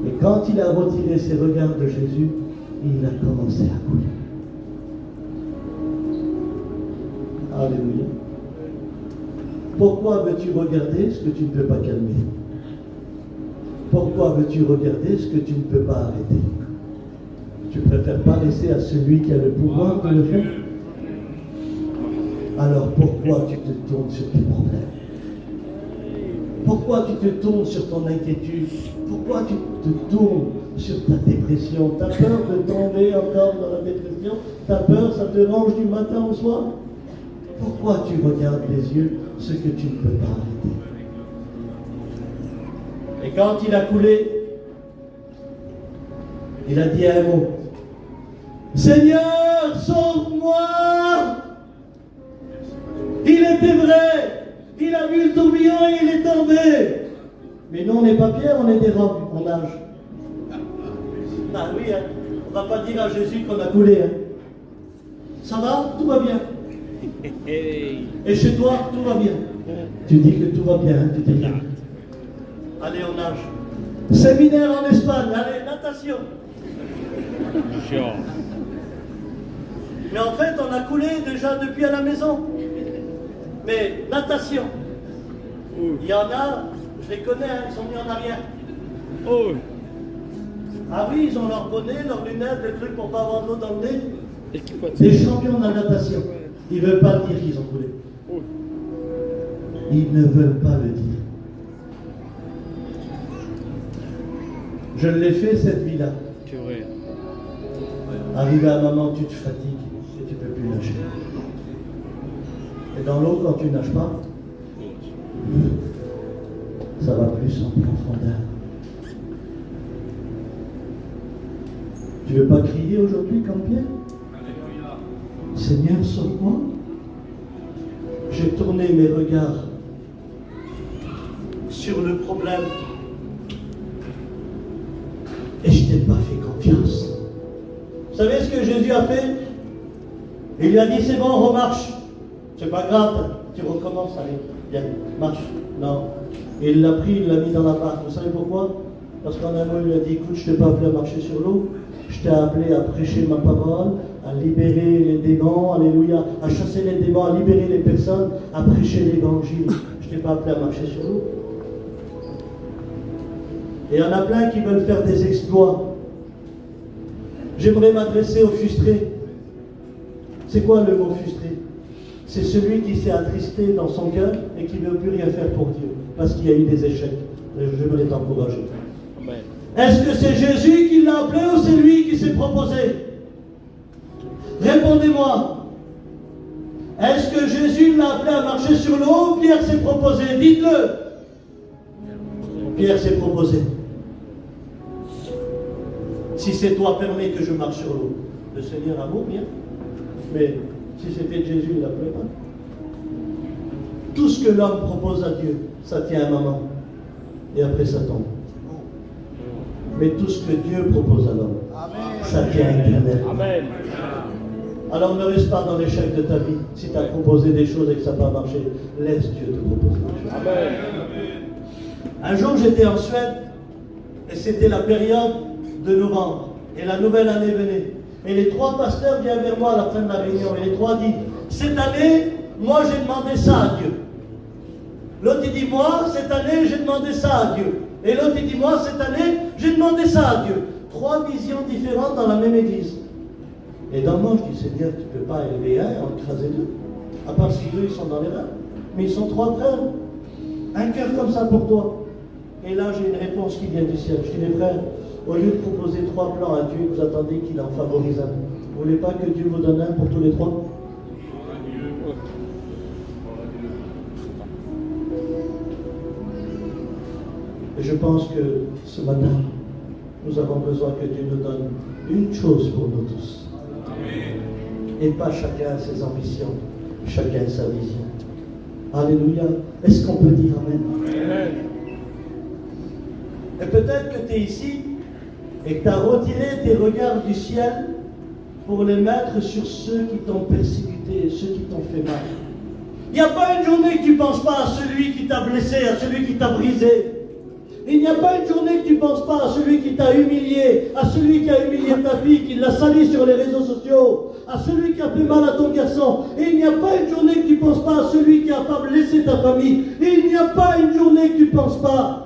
Et quand il a retiré ses regards de Jésus, il a commencé à couler. Alléluia. Pourquoi veux-tu regarder ce que tu ne peux pas calmer? Pourquoi veux-tu regarder ce que tu ne peux pas arrêter? Tu préfères pas laisser à celui qui a le pouvoir de le faire? Alors pourquoi tu te tournes sur tes problèmes? Pourquoi tu te tournes sur ton inquiétude? Pourquoi tu te tournes sur ta dépression? Tu as peur de tomber encore dans la dépression? Tu as peur, ça te ronge du matin au soir? Pourquoi tu regardes les yeux ce que tu ne peux pas arrêter? Et quand il a coulé, il a dit un mot. Seigneur, sauve-moi! Il était vrai! Il a vu le tourbillon et il est tombé. Mais nous, on n'est pas Pierre, on est des robes, on nage. Ah oui, hein. On ne va pas dire à Jésus qu'on a coulé. Hein. Ça va? Tout va bien. Et chez toi, tout va bien. Tu dis que tout va bien, hein, tu dis bien. Allez, on nage. Séminaire en Espagne, allez, natation. Mais en fait, on a coulé déjà depuis à la maison. Mais natation, il y en a, je les connais, hein, ils sont mis en arrière. Oh. Ah oui, ils ont leur bonnet, leurs lunettes, les trucs pour ne pas avoir de l'eau dans le nez. Des champions de la natation. Ils ne veulent pas le dire qu'ils ont coulé. Oh. Ils ne veulent pas le dire. Je l'ai fait cette vie-là. Arrivé à un moment, tu te fatigues et tu ne peux plus nager. Et dans l'eau, quand tu ne nages pas, ça va plus en profondeur. Tu ne veux pas crier aujourd'hui comme Pierre? Seigneur, sauve-moi. J'ai tourné mes regards sur le problème et je ne t'ai pas fait confiance. Vous savez ce que Jésus a fait? Il lui a dit, c'est bon, remarche. C'est pas grave, tu recommences, allez, viens, marche. Non. Et il l'a pris, il l'a mis dans la barque. Vous savez pourquoi? Parce qu'en un mot, il lui a dit, écoute, je t'ai pas appelé à marcher sur l'eau, Je t'ai appelé à prêcher ma parole, à libérer les démons, alléluia, à chasser les démons, à libérer les personnes, à prêcher l'évangile. Je ne t'ai pas appelé à marcher sur l'eau. Et il y en a plein qui veulent faire des exploits. J'aimerais m'adresser aux frustrés. C'est quoi le mot frustré? C'est celui qui s'est attristé dans son cœur et qui ne veut plus rien faire pour Dieu, parce qu'il y a eu des échecs. J'aimerais t'encourager. Est-ce que c'est Jésus qui l'a appelé ou c'est lui qui s'est proposé? Répondez-moi. Est-ce que Jésus l'a appelé à marcher sur l'eau ou Pierre s'est proposé? Dites-le. Pierre s'est proposé. Si c'est toi, permets que je marche sur l'eau. Le Seigneur amour, bien. Mais si c'était Jésus, il ne l'appelait pas. Tout ce que l'homme propose à Dieu, ça tient un moment. Et après, ça tombe. Mais tout ce que Dieu propose à l'homme, ça tient éternellement. Amen. Alors ne reste pas dans l'échec de ta vie. Si tu as proposé des choses et que ça n'a pas marché, laisse Dieu te proposer des choses. Amen. Un jour, j'étais en Suède et c'était la période de novembre. Et la nouvelle année venait. Et les trois pasteurs viennent vers moi à la fin de la réunion. Et les trois disent, cette année, moi j'ai demandé ça à Dieu. L'autre il dit, moi, cette année, j'ai demandé ça à Dieu. Et l'autre il dit, moi, cette année, j'ai demandé ça à Dieu. Trois visions différentes dans la même église. Et dans moi, je dis, Seigneur, tu ne peux pas élever un et en écraser deux. À part si deux, ils sont dans les reins. Mais ils sont trois frères. Un cœur comme ça pour toi. Et là, j'ai une réponse qui vient du ciel. Je dis, mes frères, au lieu de proposer trois plans à Dieu, vous attendez qu'il en favorise un. Vous ne voulez pas que Dieu vous donne un pour tous les trois? Et je pense que ce matin, nous avons besoin que Dieu nous donne une chose pour nous tous. Et pas chacun ses ambitions, chacun sa vision. Alléluia. Est-ce qu'on peut dire Amen? Amen. Et peut-être que tu es ici et que tu as retiré tes regards du ciel pour les mettre sur ceux qui t'ont persécuté, ceux qui t'ont fait mal. Il n'y a pas une journée que tu ne penses pas à celui qui t'a blessé, à celui qui t'a brisé. Il n'y a pas une journée que tu ne penses pas à celui qui t'a humilié, à celui qui a humilié ta fille, qui l'a sali sur les réseaux sociaux, à celui qui a fait mal à ton garçon. Et il n'y a pas une journée que tu ne penses pas à celui qui n'a pas blessé ta famille. Et il n'y a pas une journée que tu ne penses pas.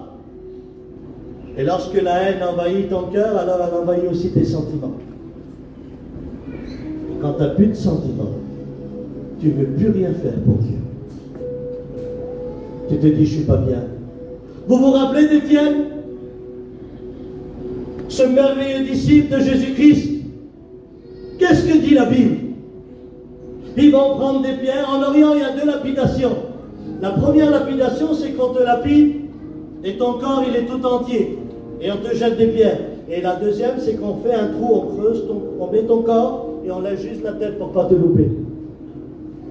Et lorsque la haine envahit ton cœur, alors elle envahit aussi tes sentiments. Quand tu n'as plus de sentiments, tu ne veux plus rien faire pour Dieu. Tu te dis, je ne suis pas bien. Vous vous rappelez d'Étienne, ce merveilleux disciple de Jésus-Christ? Qu'est-ce que dit la Bible? Ils vont prendre des pierres. En Orient, il y a deux lapidations. La première lapidation, c'est qu'on te lapide et ton corps, il est tout entier. Et on te jette des pierres. Et la deuxième, c'est qu'on fait un trou, on creuse, on met ton corps et on lève juste la tête pour ne pas te louper.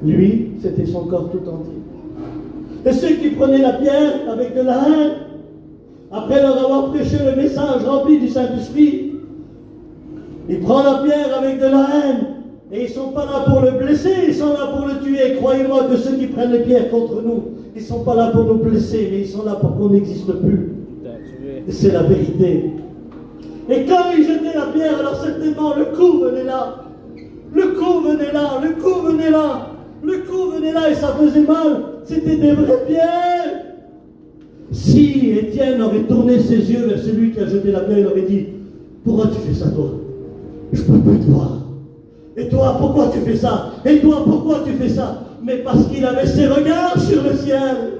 Lui, c'était son corps tout entier. Et ceux qui prenaient la pierre avec de la haine, après leur avoir prêché le message rempli du Saint-Esprit, ils prennent la pierre avec de la haine, et ils ne sont pas là pour le blesser, ils sont là pour le tuer. Croyez-moi que ceux qui prennent les pierres contre nous, ils ne sont pas là pour nous blesser, mais ils sont là pour qu'on n'existe plus. Et c'est la vérité. Et quand ils jetaient la pierre, alors certainement le coup venait là. Le coup venait là, le coup venait là. Le coup venait là et ça faisait mal. C'était des vraies pierres. Si Étienne aurait tourné ses yeux vers celui qui a jeté la pierre, il aurait dit, pourquoi tu fais ça toi? Je ne peux plus te voir. Et toi, pourquoi tu fais ça? Et toi, pourquoi tu fais ça? Mais parce qu'il avait ses regards sur le ciel.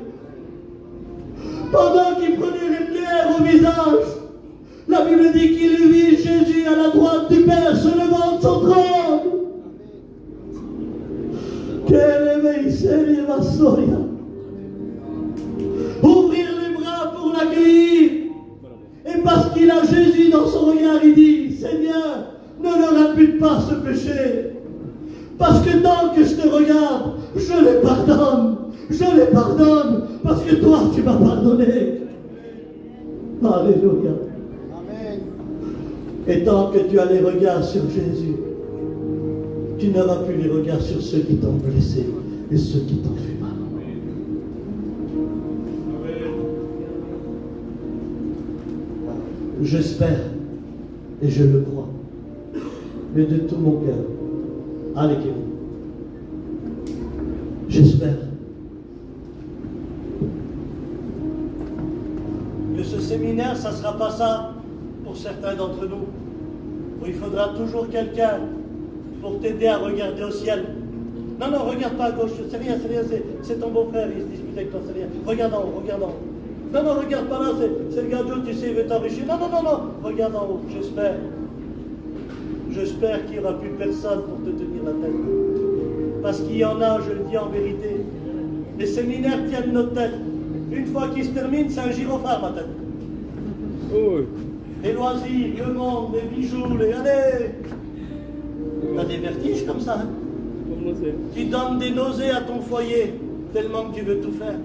Pendant qu'il prenait les pierres au visage, la Bible dit qu'il vit Jésus à la droite du Père se levant de son trône. Ouvrir les bras pour l'accueillir. Et parce qu'il a Jésus dans son regard, il dit, Seigneur, ne leur impute pas ce péché. Parce que tant que je te regarde, je les pardonne. Je les pardonne parce que toi, tu m'as pardonné. Alléluia. Amen. Et tant que tu as les regards sur Jésus, tu n'auras plus les regards sur ceux qui t'ont blessé et ceux qui t'ont fait mal. J'espère et je le crois mais de tout mon cœur. Allez, Kevin. J'espère que ce séminaire, ça ne sera pas ça pour certains d'entre nous, où il faudra toujours quelqu'un pour t'aider à regarder au ciel. Non, non, regarde pas à gauche, c'est rien, c'est ton beau-frère, il se dispute avec toi, c'est rien. Regarde en haut, regarde en haut. Non, non, regarde pas là, c'est le gars de tu sais, il veut t'enrichir. Non, non, non, non, regarde en haut, j'espère. J'espère qu'il n'y aura plus personne pour te tenir la tête. Parce qu'il y en a, je le dis en vérité. Les séminaires tiennent notre tête. Une fois qu'ils se terminent, c'est un gyrophare, ma tête. Oh. Les loisirs, le monde, les bijoux, les... Allez! T'as des vertiges comme ça, hein? Tu donnes des nausées à ton foyer, tellement que tu veux tout faire.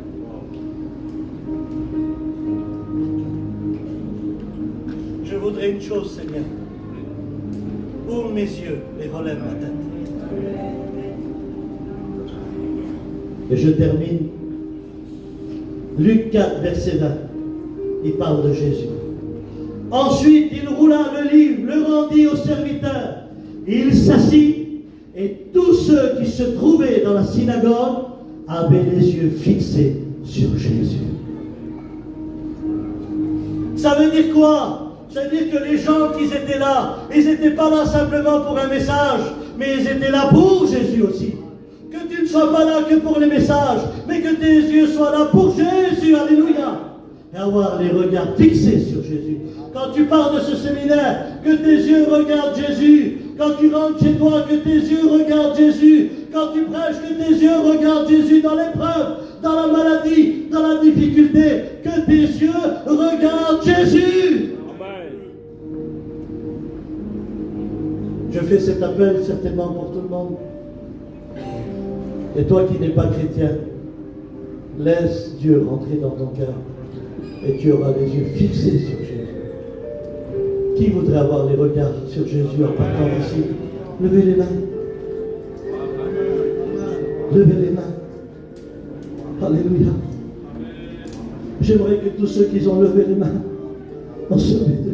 Je voudrais une chose, Seigneur. Ouvre mes yeux et relève ma tête. Et je termine. Luc 4, verset 20. Il parle de Jésus. Ensuite, il roula le livre, le rendit au serviteur. Il s'assit, et tous ceux qui se trouvaient dans la synagogue avaient les yeux fixés sur Jésus. Ça veut dire quoi? Ça veut dire que les gens qui étaient là, ils n'étaient pas là simplement pour un message, mais ils étaient là pour Jésus aussi. Que tu ne sois pas là que pour les messages, mais que tes yeux soient là pour Jésus, alléluia. Et avoir les regards fixés sur Jésus. Quand tu parles de ce séminaire, que tes yeux regardent Jésus. Quand tu rentres chez toi, que tes yeux regardent Jésus. Quand tu prêches, que tes yeux regardent Jésus dans l'épreuve, dans la maladie, dans la difficulté. Que tes yeux regardent Jésus. Je fais cet appel certainement pour tout le monde. Et toi qui n'es pas chrétien, laisse Dieu rentrer dans ton cœur et tu auras les yeux fixés sur Jésus. Qui voudrait avoir les regards sur Jésus en partant ici? Levez les mains. Levez les mains. Alléluia. J'aimerais que tous ceux qui ont levé les mains en se mettent.